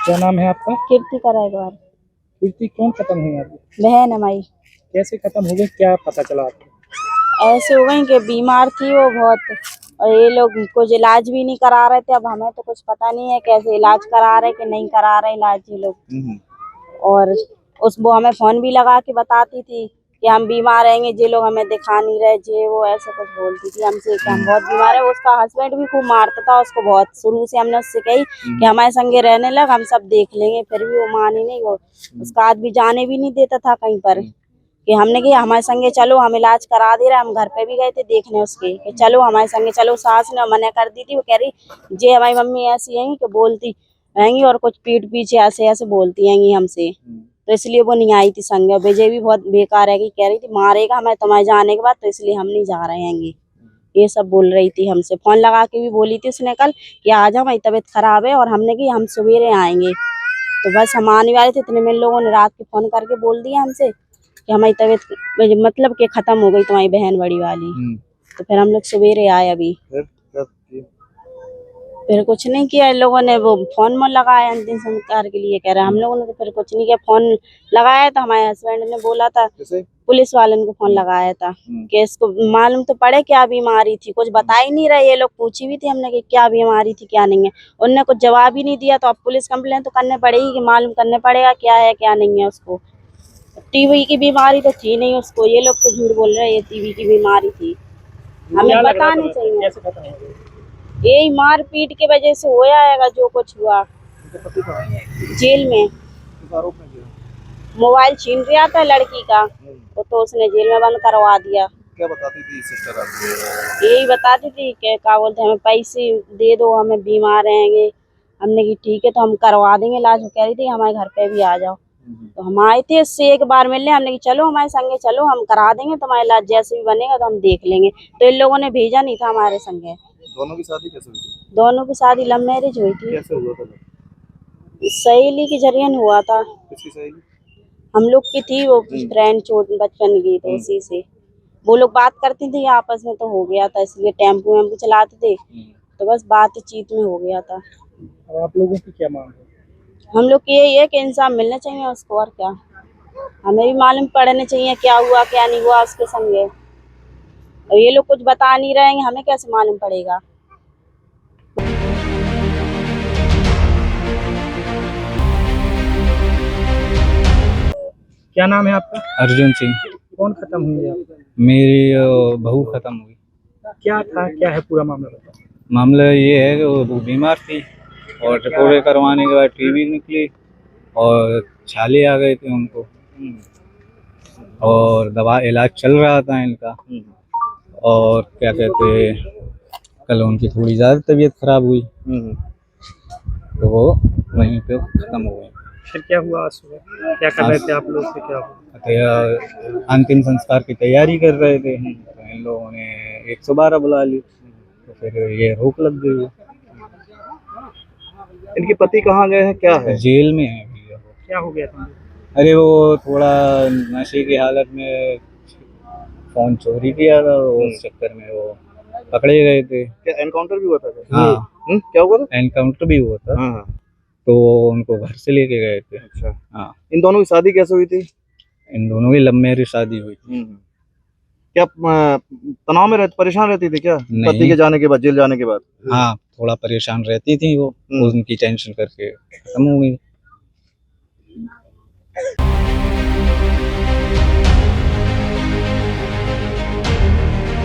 क्या नाम है आपका? कीर्ति कराएगा। कीर्ति कौन खत्म हुई आपकी? बहन हमारी। कैसे खत्म हो गई, क्या पता चला आपको? ऐसे हो गई कि बीमार थी वो बहुत, और ये लोग कुछ इलाज भी नहीं करा रहे थे। अब हमें तो कुछ पता नहीं है कैसे इलाज करा रहे कि नहीं करा रहे इलाज ये लोग। और उस वो हमें फोन भी लगा के बताती थी कि हम बीमार रहेंगे, ये लोग हमें दिखा नहीं रहे, जे वो ऐसे कुछ बोलती थी हमसे कि हम बहुत बीमार है। उसका हस्बैंड भी खूब मारता था उसको बहुत, शुरू से हमने उससे कही कि हमारे संगे रहने लग, हम सब देख लेंगे, फिर भी वो मानी नहीं। वो उसका आदमी जाने भी नहीं देता था कहीं पर, कि हमने कि हमारे संगे चलो, हम इलाज करा दे रहे। हम घर पे भी गए थे देखने उसके कि चलो हमारे संगे चलो। सास ने मना कर दी थी, वो कह रही जे हमारी मम्मी ऐसी है कि बोलती रहेंगी और कुछ पीठ पीछे ऐसे ऐसे बोलती हैं हमसे, तो इसलिए वो नहीं आई थी संग। विजय भी बहुत बेकार है कि कह रही थी मारेगा हमें तुम्हारे जाने के बाद, तो इसलिए हम नहीं जा रहे हैं। ये सब बोल रही थी हमसे, फोन लगा के भी बोली थी उसने कल कि आ जाओ, मेरी तबीयत खराब है। और हमने कि हम सवेरे आएंगे, तो बस हम आने वाले थे, इतने में लोगों ने रात के फोन करके बोल दिया हमसे कि हमारी तबीयत मतलब कि खत्म हो गई तुम्हारी बहन बड़ी वाली। तो फिर हम लोग सवेरे आए अभी। फिर कुछ नहीं किया इन लोगों ने, वो फोन में लगाया अंतिम संस्कार के लिए कह रहे। हम लोगों ने तो फिर कुछ नहीं किया। फोन लगाया था हमारे हस्बैंड ने, बोला था पुलिस वाले को फोन लगाया था कि इसको मालूम तो पड़े क्या बीमारी थी। कुछ बता ही नहीं रहे ये लोग। पूछी भी थी हमने कि क्या बीमारी थी क्या नहीं है, उनने कुछ जवाब ही नहीं दिया। तो अब पुलिस कंप्लेन तो करने पड़ेगी, कि मालूम करने पड़ेगा क्या है क्या नहीं है उसको। टीबी की बीमारी तो थी नहीं उसको, ये लोग तो झूठ बोल रहे हैं ये टीबी की बीमारी थी। हमें बतानी चाहिए। कैसे खत्म हो गई? यही मार पीट के वजह से होया है जो कुछ हुआ। जेल में मोबाइल छीन लिया था लड़की का, तो उसने जेल में बंद करवा दिया। क्या बताती थी सिस्टर आपको? यही बताती थी कि क्या बोलते हमें पैसे दे दो, हमें बीमार रहेंगे। हमने की ठीक है तो हम करवा देंगे इलाज। वो कह रही थी हमारे घर पे भी आ जाओ। तो हम आए थे इससे एक बार मिलने, हमने की चलो हमारे संगे चलो, हम करा देंगे तुम्हारा इलाज, जैसे भी बनेगा तो हम देख लेंगे। तो इन लोगों ने भेजा नहीं था हमारे संगे। दोनों की शादी कैसे हुई थी? दोनों की शादी लव मैरिज हुई थी। कैसे हुआ था? सहेली के जरिए हुआ था। किसकी सहेली? हम लोग की थी वो फ्रेंड, छोट बचपन की, तो उसी से वो लोग बात करती थी आपस में, तो हो गया था। इसलिए टेम्पू वेम्पू चलाते थे, तो बस बातचीत में हो गया था। अब आप लोगों की क्या मांग है? हम लोग की यही है कि इंसाफ मिलना चाहिए उसको, और क्या। हमें भी मालूम पड़ना चाहिए क्या हुआ क्या नहीं हुआ उसके संगे। और ये लोग कुछ बता नहीं रहे हैं, हमें कैसे मालूम पड़ेगा। क्या नाम है आपका? अर्जुन सिंह। कौन खत्म हुई है आपका? मेरी बहू खत्म हुई। क्या था, क्या है पूरा मामला बताओ। मामला ये है कि वो बीमार थी और रिपोर्ट करवाने के बाद टीबी निकली और छाले आ गए थे उनको, और दवा इलाज चल रहा था इनका। और क्या कहते, कल उनकी थोड़ी ज़्यादा तबीयत खराब हुई, तो वो वहीं पे खत्म हो गई। फिर क्या हुआ आज सुबह? क्या कर रहे थे आप लोग, फिर क्या हुआ? अंतिम संस्कार की तैयारी कर रहे थे, तो इन लोगों ने 112 बुला ली, तो फिर ये रोक लग गई। इनके पति कहाँ गए हैं, क्या है? जेल में है अभी। क्या हो गया था? अरे वो थोड़ा नशे की हालत में फोन चोरी किया था, उस चक्कर में वो पकड़े गए थे। क्या एनकाउंटर भी हुआ था? हाँ, क्या हुआ था? एनकाउंटर भी हुआ था। हाँ। तो उनको घर से लेके गए थे। अच्छा। हाँ, इन दोनों की शादी कैसे हुई थी? इन दोनों की लव मैरिज शादी हुई थी। क्या तनाव में परेशान रहती थी क्या पति के जाने के बाद, जेल जाने के बाद? हाँ, थोड़ा परेशान रहती थी वो, उनकी टेंशन करके खत्म हो गई।